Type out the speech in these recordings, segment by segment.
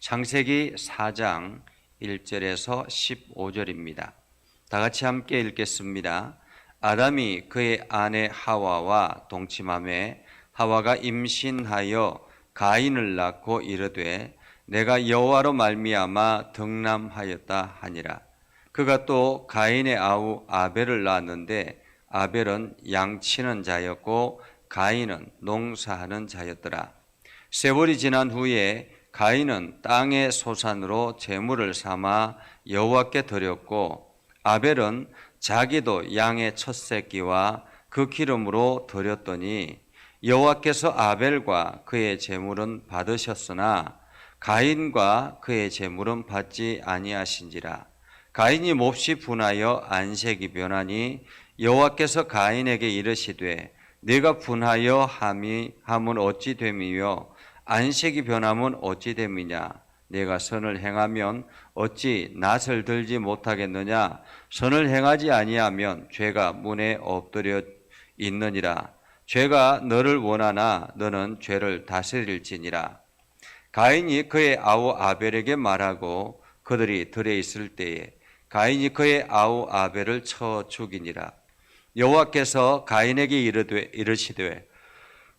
창세기 4장 1절에서 15절입니다. 다 같이 함께 읽겠습니다. 아담이 그의 아내 하와와 동침하매 하와가 임신하여 가인을 낳고 이르되 내가 여호와로 말미암아 덕남하였다 하니라. 그가 또 가인의 아우 아벨을 낳았는데 아벨은 양치는 자였고 가인은 농사하는 자였더라. 세월이 지난 후에 가인은 땅의 소산으로 제물을 삼아 여호와께 드렸고 아벨은 자기도 양의 첫 새끼와 그 기름으로 드렸더니 여호와께서 아벨과 그의 제물은 받으셨으나 가인과 그의 제물은 받지 아니하신지라. 가인이 몹시 분하여 안색이 변하니 여호와께서 가인에게 이르시되 네가 분하여 함은 어찌 됨이요 안색이 변함은 어찌 됨이냐. 네가 선을 행하면 어찌 낯을 들지 못하겠느냐. 선을 행하지 아니하면 죄가 문에 엎드려 있느니라. 죄가 너를 원하나 너는 죄를 다스릴지니라. 가인이 그의 아우 아벨에게 말하고 그들이 들에 있을 때에 가인이 그의 아우 아벨을 쳐 죽이니라. 여호와께서 가인에게 이르시되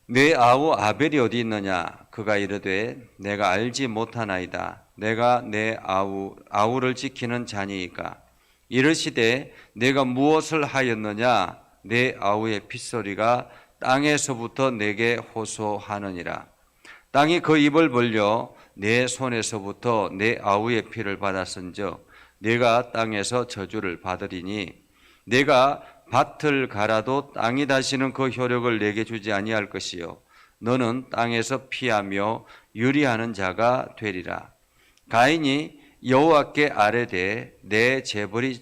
네 아우 아벨이 어디 있느냐. 그가 이르되 내가 알지 못하나이다. 내가 내 아우를 지키는 자니이까. 이르시되 내가 무엇을 하였느냐. 내 아우의 핏소리가 땅에서부터 내게 호소하느니라. 땅이 그 입을 벌려 내 손에서부터 내 아우의 피를 받았은즉 네가 땅에서 저주를 받으리니 네가 밭을 갈아도 땅이 다시는 그 효력을 내게 주지 아니할 것이요 너는 땅에서 피하며 유리하는 자가 되리라. 가인이 여호와께 아뢰되 내 재벌이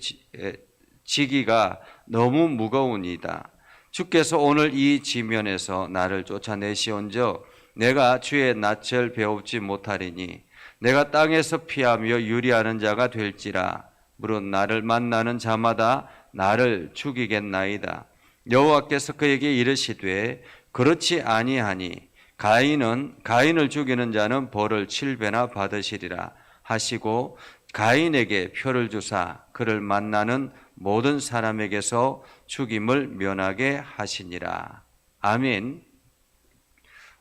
지기가 너무 무거우니이다. 주께서 오늘 이 지면에서 나를 쫓아내시온즉 내가 주의 낯을 배웁지 못하리니 내가 땅에서 피하며 유리하는 자가 될지라. 물은 나를 만나는 자마다 나를 죽이겠나이다. 여호와께서 그에게 이르시되 그렇지 아니하니 가인을 죽이는 자는 벌을 7배나 받으시리라 하시고 가인에게 표를 주사 그를 만나는 모든 사람에게서 죽임을 면하게 하시니라. 아멘.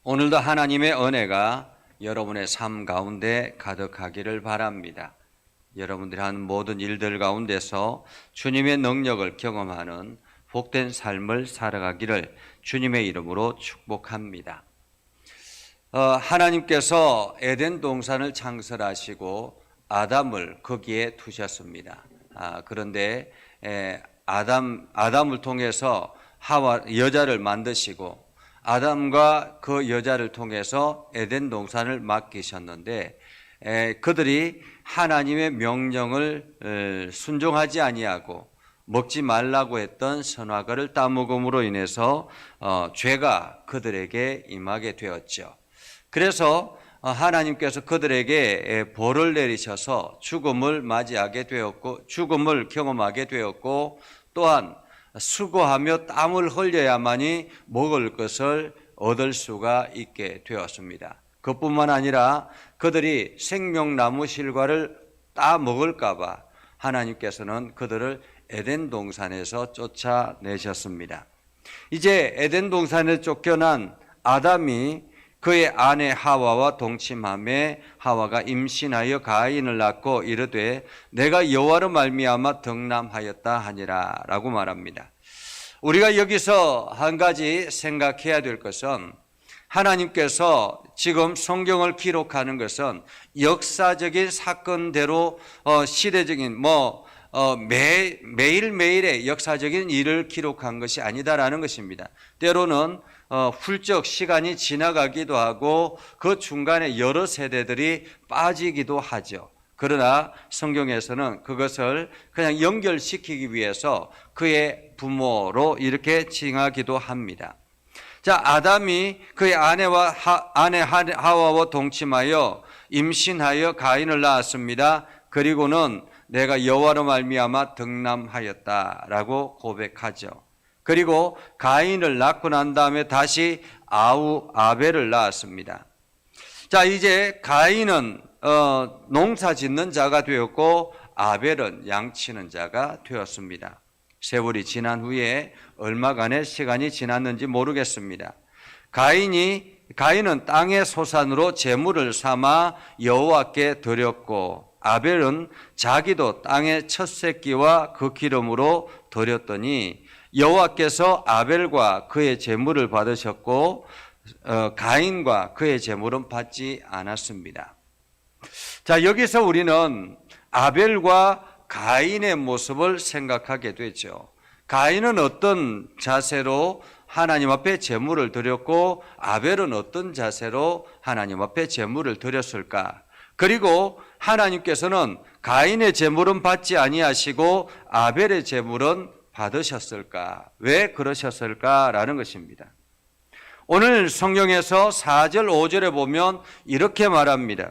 오늘도 하나님의 은혜가 여러분의 삶 가운데 가득하기를 바랍니다. 여러분들이 하는 모든 일들 가운데서 주님의 능력을 경험하는 복된 삶을 살아가기를 주님의 이름으로 축복합니다. 하나님께서 에덴 동산을 창설하시고 아담을 거기에 두셨습니다. 그런데 아담을 통해서 여자를 만드시고 아담과 그 여자를 통해서 에덴 동산을 맡기셨는데 그들이 하나님의 명령을 순종하지 아니하고 먹지 말라고 했던 선악과를 따먹음으로 인해서 죄가 그들에게 임하게 되었죠. 그래서 하나님께서 그들에게 벌을 내리셔서 죽음을 맞이하게 되었고 죽음을 경험하게 되었고 또한 수고하며 땀을 흘려야만이 먹을 것을 얻을 수가 있게 되었습니다. 그뿐만 아니라 그들이 생명나무 실과를 따 먹을까 봐 하나님께서는 그들을 에덴 동산에서 쫓아내셨습니다. 이제 에덴 동산에 쫓겨난 아담이 그의 아내 하와와 동침하매 하와가 임신하여 가인을 낳고 이르되 내가 여호와로 말미암아 덕남하였다 하니라 라고 말합니다. 우리가 여기서 한 가지 생각해야 될 것은 하나님께서 지금 성경을 기록하는 것은 역사적인 사건대로 시대적인 매일매일의 역사적인 일을 기록한 것이 아니다라는 것입니다. 때로는 훌쩍 시간이 지나가기도 하고 그 중간에 여러 세대들이 빠지기도 하죠. 그러나 성경에서는 그것을 그냥 연결시키기 위해서 그의 부모로 이렇게 칭하기도 합니다. 자, 아담이 그의 아내 하와와 동침하여 임신하여 가인을 낳았습니다. 그리고는 내가 여호와로 말미암아 덕남하였다라고 고백하죠. 그리고 가인을 낳고 난 다음에 다시 아벨을 낳았습니다. 자, 이제 가인은 농사 짓는 자가 되었고 아벨은 양치는 자가 되었습니다. 세월이 지난 후에 얼마간의 시간이 지났는지 모르겠습니다. 가인은 땅의 소산으로 제물을 삼아 여호와께 드렸고 아벨은 자기도 땅의 첫 새끼와 그 기름으로 드렸더니 여호와께서 아벨과 그의 제물을 받으셨고 가인과 그의 제물은 받지 않았습니다. 자, 여기서 우리는 아벨과 가인의 모습을 생각하게 되죠. 가인은 어떤 자세로 하나님 앞에 제물을 드렸고 아벨은 어떤 자세로 하나님 앞에 제물을 드렸을까? 그리고 하나님께서는 가인의 제물은 받지 아니하시고 아벨의 제물은 받으셨을까? 왜 그러셨을까라는 것입니다. 오늘 성경에서 4절 5절에 보면 이렇게 말합니다.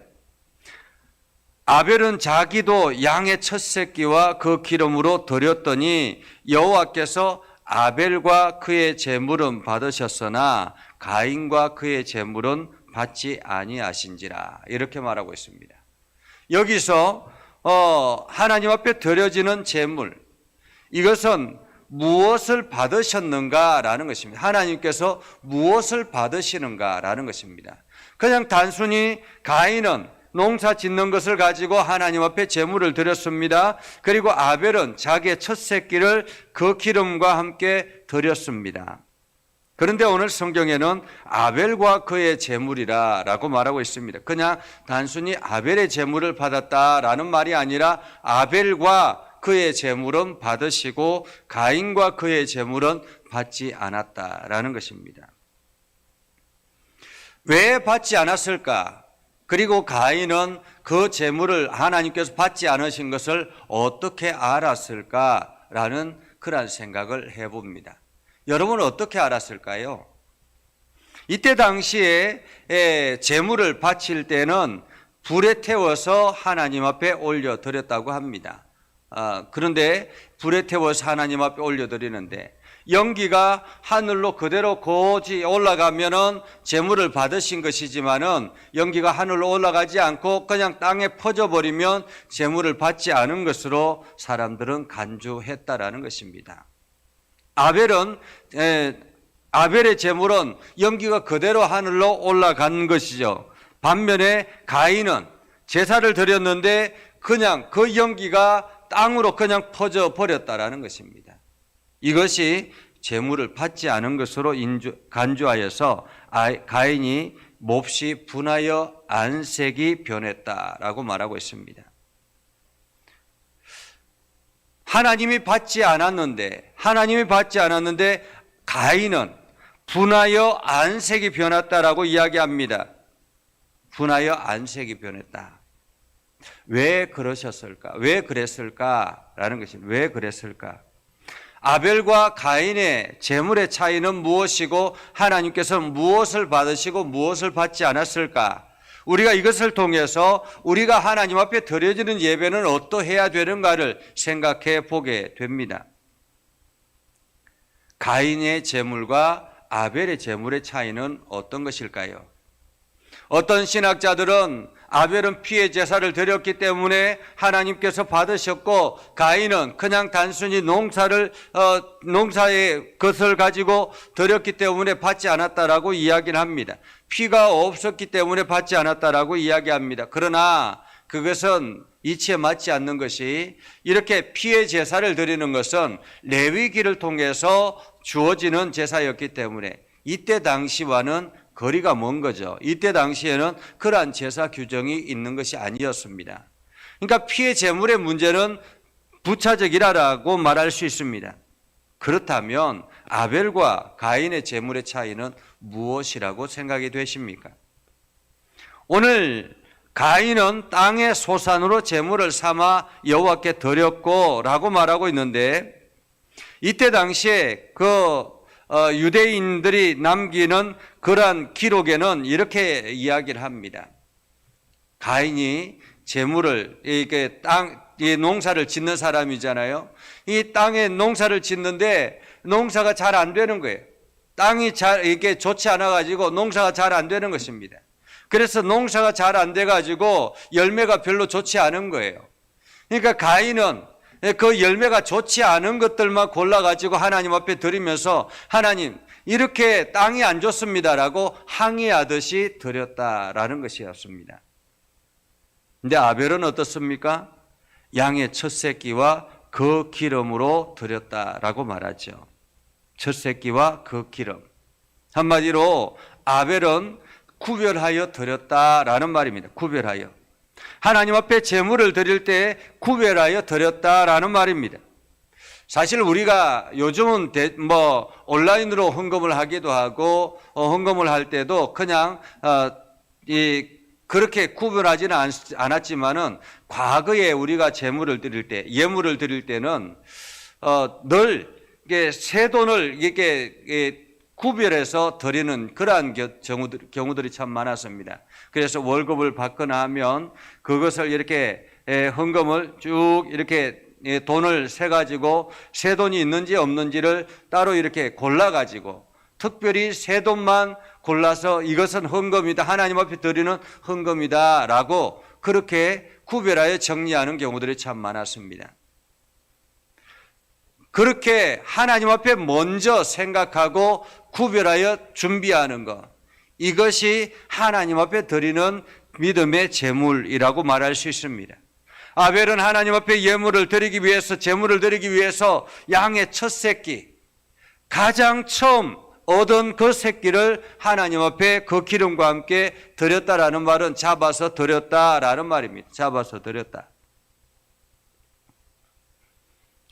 아벨은 자기도 양의 첫 새끼와 그 기름으로 드렸더니 여호와께서 아벨과 그의 제물은 받으셨으나 가인과 그의 제물은 받지 아니하신지라 이렇게 말하고 있습니다. 여기서 하나님 앞에 드려지는 제물, 이것은 무엇을 받으셨는가라는 것입니다. 하나님께서 무엇을 받으시는가라는 것입니다. 그냥 단순히 가인은 농사 짓는 것을 가지고 하나님 앞에 제물을 드렸습니다. 그리고 아벨은 자기의 첫 새끼를 그 기름과 함께 드렸습니다. 그런데 오늘 성경에는 아벨과 그의 제물이라고 말하고 있습니다. 그냥 단순히 아벨의 제물을 받았다라는 말이 아니라 아벨과 그의 제물은 받으시고 가인과 그의 제물은 받지 않았다라는 것입니다. 왜 받지 않았을까? 그리고 가인은 그 제물을 하나님께서 받지 않으신 것을 어떻게 알았을까라는 그런 생각을 해봅니다. 여러분은 어떻게 알았을까요? 이때 당시에 제물을 바칠 때는 불에 태워서 하나님 앞에 올려드렸다고 합니다. 그런데 불에 태워서 하나님 앞에 올려드리는데 연기가 하늘로 그대로 고지 올라가면은 제물을 받으신 것이지만은 연기가 하늘로 올라가지 않고 그냥 땅에 퍼져버리면 제물을 받지 않은 것으로 사람들은 간주했다라는 것입니다. 아벨의 제물은 연기가 그대로 하늘로 올라간 것이죠. 반면에 가인은 제사를 드렸는데 그냥 그 연기가 땅으로 그냥 퍼져 버렸다라는 것입니다. 이것이 제물을 받지 않은 것으로 간주하여서 가인이 몹시 분하여 안색이 변했다라고 말하고 있습니다. 하나님이 받지 않았는데 가인은 분하여 안색이 변했다라고 이야기합니다. 분하여 안색이 변했다. 왜 그러셨을까? 왜 그랬을까라는 것입니다. 왜 그랬을까? 아벨과 가인의 제물의 차이는 무엇이고 하나님께서는 무엇을 받으시고 무엇을 받지 않았을까? 우리가 이것을 통해서 우리가 하나님 앞에 드려지는 예배는 어떠해야 되는가를 생각해 보게 됩니다. 가인의 제물과 아벨의 제물의 차이는 어떤 것일까요? 어떤 신학자들은 아벨은 피의 제사를 드렸기 때문에 하나님께서 받으셨고 가인은 그냥 단순히 농사의 것을 가지고 드렸기 때문에 받지 않았다라고 이야기를 합니다. 피가 없었기 때문에 받지 않았다라고 이야기합니다. 그러나 그것은 이치에 맞지 않는 것이 이렇게 피의 제사를 드리는 것은 레위기를 통해서 주어지는 제사였기 때문에 이때 당시와는 거리가 먼 거죠. 이때 당시에는 그러한 제사 규정이 있는 것이 아니었습니다. 그러니까 피의 제물의 문제는 부차적이라고 말할 수 있습니다. 그렇다면 아벨과 가인의 제물의 차이는 무엇이라고 생각이 되십니까? 오늘 가인은 땅의 소산으로 제물을 삼아 여호와께 드렸고 라고 말하고 있는데 이때 당시에 유대인들이 남기는 그러한 기록에는 이렇게 이야기를 합니다. 가인이 제물을 이 농사를 짓는 사람이잖아요. 이 땅에 농사를 짓는데 농사가 잘 안 되는 거예요. 땅이 이게 좋지 않아 가지고 농사가 잘 안 되는 것입니다. 그래서 농사가 잘 안 돼가지고 열매가 별로 좋지 않은 거예요. 그러니까 가인은 그 열매가 좋지 않은 것들만 골라가지고 하나님 앞에 드리면서 하나님 이렇게 땅이 안 좋습니다라고 항의하듯이 드렸다라는 것이었습니다. 근데 아벨은 어떻습니까? 양의 첫 새끼와 그 기름으로 드렸다라고 말하죠. 첫 새끼와 그 기름. 한마디로 아벨은 구별하여 드렸다라는 말입니다. 구별하여. 하나님 앞에 제물을 드릴 때 구별하여 드렸다라는 말입니다. 사실 우리가 요즘은 온라인으로 헌금을 하기도 하고 헌금을 할 때도 그냥 그렇게 구별하지는 않았지만은 과거에 우리가 제물을 드릴 때, 예물을 드릴 때는 늘 이게 새 돈을 이렇게 구별해서 드리는 그러한 경우들이 참 많았습니다. 그래서 월급을 받거나 하면 그것을 이렇게 헌금을 쭉 이렇게 돈을 세 가지고 새 돈이 있는지 없는지를 따로 이렇게 골라 가지고 특별히 새 돈만 골라서 이것은 헌금이다, 하나님 앞에 드리는 헌금이다 라고 그렇게 구별하여 정리하는 경우들이 참 많았습니다. 그렇게 하나님 앞에 먼저 생각하고 구별하여 준비하는 것, 이것이 하나님 앞에 드리는 믿음의 제물이라고 말할 수 있습니다. 아벨은 하나님 앞에 예물을 드리기 위해서, 제물을 드리기 위해서 양의 첫 새끼, 가장 처음 얻은 그 새끼를 하나님 앞에 그 기름과 함께 드렸다라는 말은 잡아서 드렸다라는 말입니다. 잡아서 드렸다.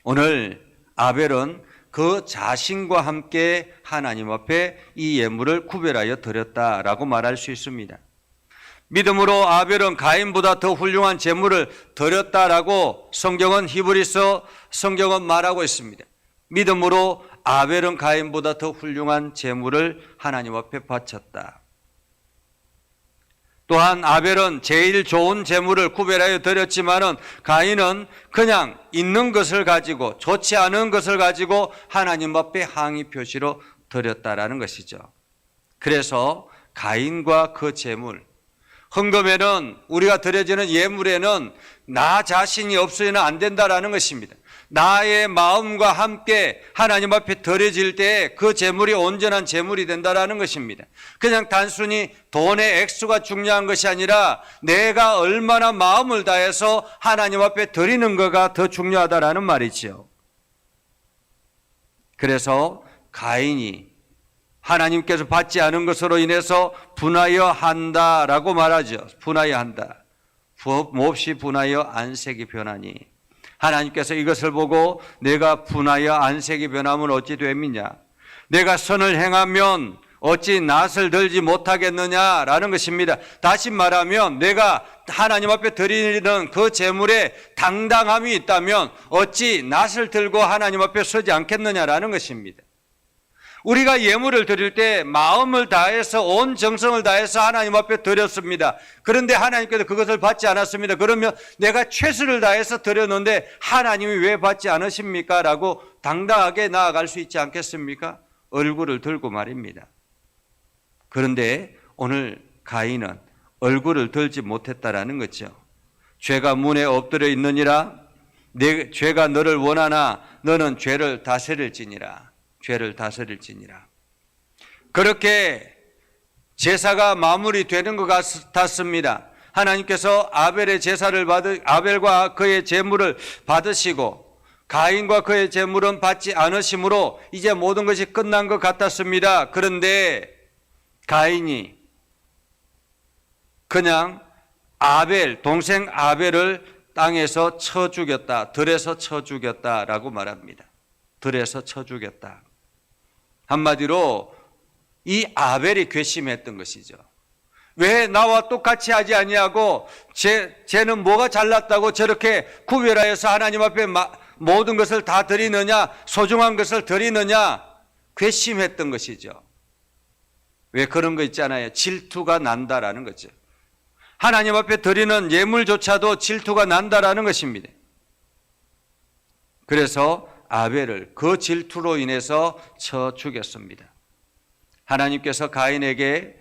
오늘 아벨은 그 자신과 함께 하나님 앞에 이 예물을 구별하여 드렸다라고 말할 수 있습니다. 믿음으로 아벨은 가인보다 더 훌륭한 제물을 드렸다라고 히브리서 성경은 말하고 있습니다. 믿음으로 아벨은 가인보다 더 훌륭한 제물을 하나님 앞에 바쳤다. 또한 아벨은 제일 좋은 제물을 구별하여 드렸지만은 가인은 그냥 있는 것을 가지고, 좋지 않은 것을 가지고 하나님 앞에 항의 표시로 드렸다라는 것이죠. 그래서 가인과 그 제물, 헌금에는, 우리가 드려지는 예물에는 나 자신이 없어서는 안 된다라는 것입니다. 나의 마음과 함께 하나님 앞에 드려질 때 그 제물이 온전한 제물이 된다라는 것입니다. 그냥 단순히 돈의 액수가 중요한 것이 아니라 내가 얼마나 마음을 다해서 하나님 앞에 드리는 것가 더 중요하다라는 말이지요. 그래서 가인이 하나님께서 받지 않은 것으로 인해서 분하여 한다라고 말하죠. 분하여 한다. 몹시 분하여 안색이 변하니, 하나님께서 이것을 보고 내가 분하여 안색이 변하면 어찌 됨이냐, 내가 선을 행하면 어찌 낯을 들지 못하겠느냐라는 것입니다. 다시 말하면 내가 하나님 앞에 드리는 그 제물에 당당함이 있다면 어찌 낯을 들고 하나님 앞에 서지 않겠느냐라는 것입니다. 우리가 예물을 드릴 때 마음을 다해서, 온 정성을 다해서 하나님 앞에 드렸습니다. 그런데 하나님께서 그것을 받지 않았습니다. 그러면 내가 최선을 다해서 드렸는데 하나님이 왜 받지 않으십니까? 라고 당당하게 나아갈 수 있지 않겠습니까? 얼굴을 들고 말입니다. 그런데 오늘 가인은 얼굴을 들지 못했다라는 거죠. 죄가 문에 엎드려 있느니라, 죄가 너를 원하나 너는 죄를 다스릴지니라. 죄를 다스릴지니라. 그렇게 제사가 마무리되는 것 같았습니다. 하나님께서 아벨과 그의 제물을 받으시고 가인과 그의 제물은 받지 않으심으로 이제 모든 것이 끝난 것 같았습니다. 그런데 가인이 그냥 동생 아벨을 땅에서 쳐 죽였다, 들에서 쳐 죽였다라고 말합니다. 들에서 쳐 죽였다. 한마디로 이 아벨이 괘씸했던 것이죠. 왜 나와 똑같이 하지 아니하고 쟤는 뭐가 잘났다고 저렇게 구별하여서 하나님 앞에 모든 것을 다 드리느냐, 소중한 것을 드리느냐, 괘씸했던 것이죠. 왜 그런 거 있잖아요. 질투가 난다라는 거죠. 하나님 앞에 드리는 예물조차도 질투가 난다라는 것입니다. 그래서 아벨을 그 질투로 인해서 쳐 죽였습니다. 하나님께서 가인에게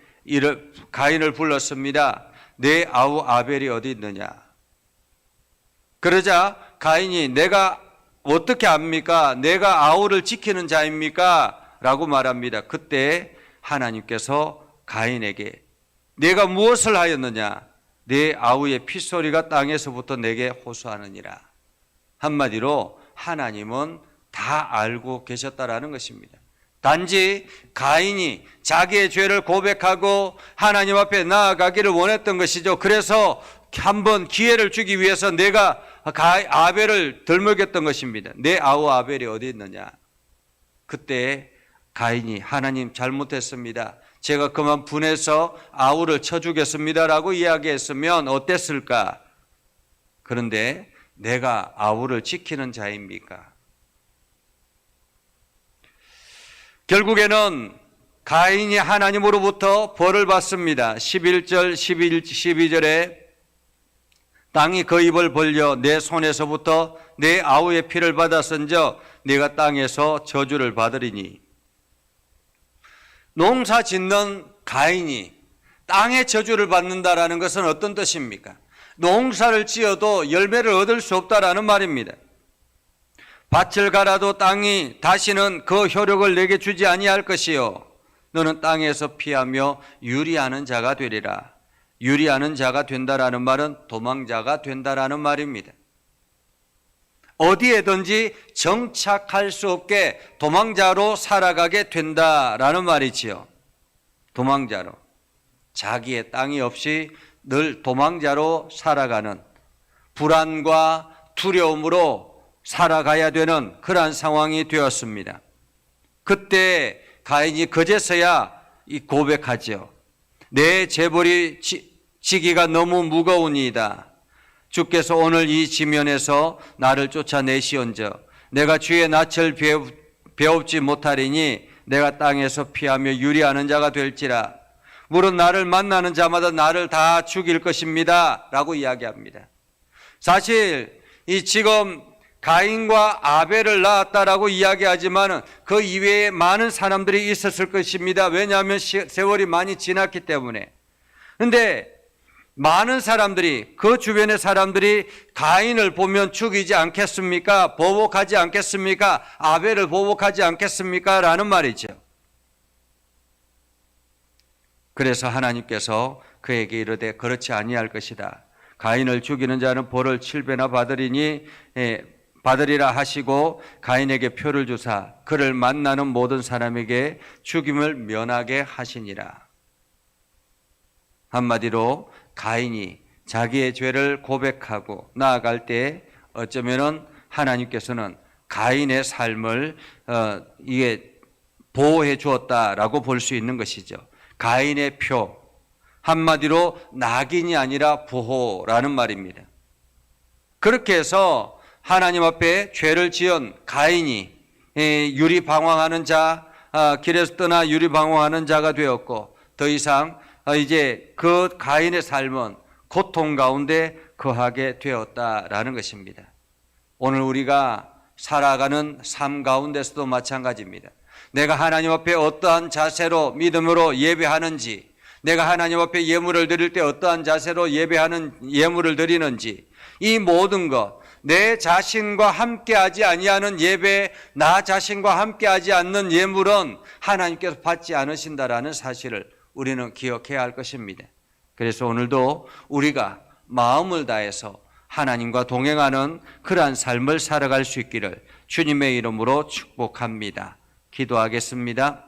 가인을 불렀습니다. 내 아우 아벨이 어디 있느냐? 그러자 가인이 내가 어떻게 압니까? 내가 아우를 지키는 자입니까? 라고 말합니다. 그때 하나님께서 가인에게 내가 무엇을 하였느냐? 내 아우의 핏소리가 땅에서부터 내게 호소하느니라. 한마디로 하나님은 다 알고 계셨다라는 것입니다. 단지 가인이 자기의 죄를 고백하고 하나님 앞에 나아가기를 원했던 것이죠. 그래서 한번 기회를 주기 위해서 내가 아벨을 덜먹였던 것입니다. 내 아우 아벨이 어디 있느냐? 그때 가인이 하나님 잘못했습니다. 제가 그만 분해서 아우를 쳐주겠습니다 라고 이야기했으면 어땠을까? 그런데 내가 아우를 지키는 자입니까? 결국에는 가인이 하나님으로부터 벌을 받습니다. 11절, 12절에 땅이 그 입을 벌려 내 손에서부터 내 아우의 피를 받았은저 네가 땅에서 저주를 받으리니. 농사 짓는 가인이 땅의 저주를 받는다라는 것은 어떤 뜻입니까? 농사를 지어도 열매를 얻을 수 없다라는 말입니다. 밭을 갈아도 땅이 다시는 그 효력을 내게 주지 아니할 것이요 너는 땅에서 피하며 유리하는 자가 되리라. 유리하는 자가 된다라는 말은 도망자가 된다라는 말입니다. 어디에든지 정착할 수 없게 도망자로 살아가게 된다라는 말이지요. 도망자로. 자기의 땅이 없이 늘 도망자로 살아가는 불안과 두려움으로 살아가야 되는 그러한 상황이 되었습니다. 그때 가인이 그제서야 고백하죠. 내 재벌이 지기가 너무 무거우니이다. 주께서 오늘 이 지면에서 나를 쫓아내시온저 내가 주의 낯을 배웁지 못하리니 내가 땅에서 피하며 유리하는 자가 될지라. 물은 나를 만나는 자마다 나를 다 죽일 것입니다 라고 이야기합니다. 사실 이 지금 가인과 아벨을 낳았다라고 이야기하지만 그 이외에 많은 사람들이 있었을 것입니다. 왜냐하면 세월이 많이 지났기 때문에. 그런데 많은 사람들이, 그 주변의 사람들이 가인을 보면 죽이지 않겠습니까? 보복하지 않겠습니까? 아벨을 보복하지 않겠습니까? 라는 말이죠. 그래서 하나님께서 그에게 이르되 그렇지 아니할 것이다. 가인을 죽이는 자는 벌을 7배나 받으리라 하시고 가인에게 표를 주사 그를 만나는 모든 사람에게 죽임을 면하게 하시니라. 한마디로 가인이 자기의 죄를 고백하고 나아갈 때 어쩌면은 하나님께서는 가인의 삶을 이게 보호해 주었다라고 볼 수 있는 것이죠. 가인의 표, 한마디로 낙인이 아니라 보호라는 말입니다. 그렇게 해서 하나님 앞에 죄를 지은 가인이 유리방황하는 자, 길에서 떠나 유리방황하는 자가 되었고 더 이상 이제 그 가인의 삶은 고통 가운데 거하게 되었다라는 것입니다. 오늘 우리가 살아가는 삶 가운데서도 마찬가지입니다. 내가 하나님 앞에 어떠한 자세로 믿음으로 예배하는지, 내가 하나님 앞에 예물을 드릴 때 어떠한 자세로 예물을 드리는지, 이 모든 것, 내 자신과 함께하지 아니하는 예배, 나 자신과 함께하지 않는 예물은 하나님께서 받지 않으신다라는 사실을 우리는 기억해야 할 것입니다. 그래서 오늘도 우리가 마음을 다해서 하나님과 동행하는 그러한 삶을 살아갈 수 있기를 주님의 이름으로 축복합니다. 기도하겠습니다.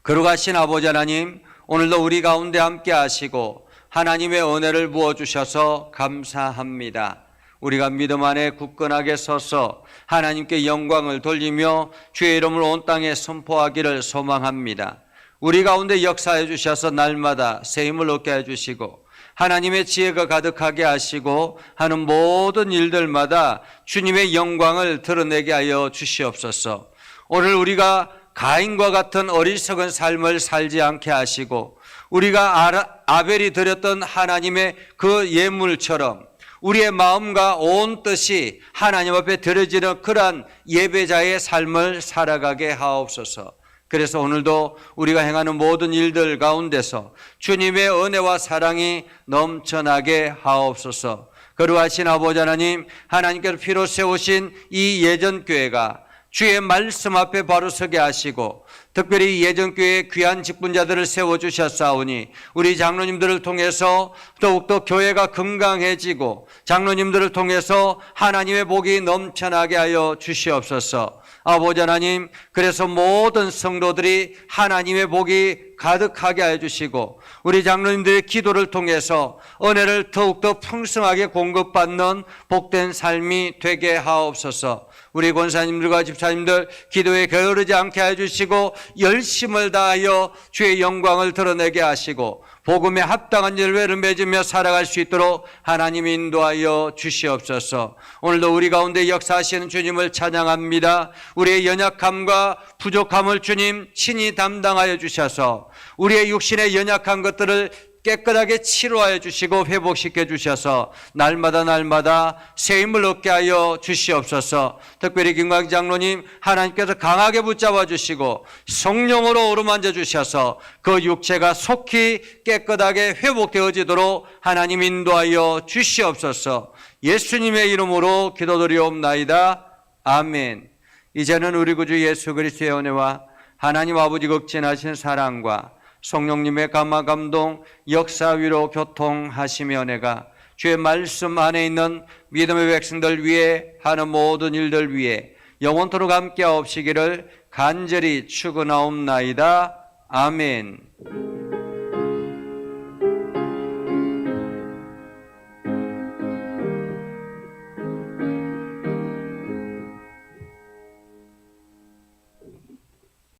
거룩하신 아버지 하나님, 오늘도 우리 가운데 함께 하시고 하나님의 은혜를 부어주셔서 감사합니다. 우리가 믿음 안에 굳건하게 서서 하나님께 영광을 돌리며 주의 이름을 온 땅에 선포하기를 소망합니다. 우리 가운데 역사해 주셔서 날마다 새 힘을 얻게 해주시고 하나님의 지혜가 가득하게 하시고 하는 모든 일들마다 주님의 영광을 드러내게 하여 주시옵소서. 오늘 우리가 가인과 같은 어리석은 삶을 살지 않게 하시고 우리가 아벨이 드렸던 하나님의 그 예물처럼 우리의 마음과 온 뜻이 하나님 앞에 드려지는 그러한 예배자의 삶을 살아가게 하옵소서. 그래서 오늘도 우리가 행하는 모든 일들 가운데서 주님의 은혜와 사랑이 넘쳐나게 하옵소서. 거룩하신 아버지 하나님, 하나님께서 피로 세우신 이 예전교회가 주의 말씀 앞에 바로 서게 하시고 특별히 예전교회의 귀한 직분자들을 세워주셨사오니 우리 장로님들을 통해서 더욱더 교회가 건강해지고 장로님들을 통해서 하나님의 복이 넘쳐나게 하여 주시옵소서. 아버지 하나님, 그래서 모든 성도들이 하나님의 복이 가득하게 하여 주시고 우리 장로님들의 기도를 통해서 은혜를 더욱더 풍성하게 공급받는 복된 삶이 되게 하옵소서. 우리 권사님들과 집사님들 기도에 게으르지 않게 해주시고 열심을 다하여 주의 영광을 드러내게 하시고 복음에 합당한 열매를 맺으며 살아갈 수 있도록 하나님이 인도하여 주시옵소서. 오늘도 우리 가운데 역사하시는 주님을 찬양합니다. 우리의 연약함과 부족함을 주님 친히 담당하여 주셔서 우리의 육신의 연약한 것들을 깨끗하게 치료하여 주시고 회복시켜 주셔서 날마다 새 힘을 얻게 하여 주시옵소서. 특별히 김광희 장로님 하나님께서 강하게 붙잡아 주시고 성령으로 어루만져 주셔서 그 육체가 속히 깨끗하게 회복되어지도록 하나님 인도하여 주시옵소서. 예수님의 이름으로 기도드리옵나이다. 아멘. 이제는 우리 구주 예수 그리스도의 은혜와 하나님 아버지 극진하신 사랑과 성령님의 감화 감동 역사 위로 교통하시며 은혜가 주의 말씀 안에 있는 믿음의 백성들 위해 하는 모든 일들 위해 영원토록 함께 하옵시기를 간절히 축원하옵나이다. 아멘.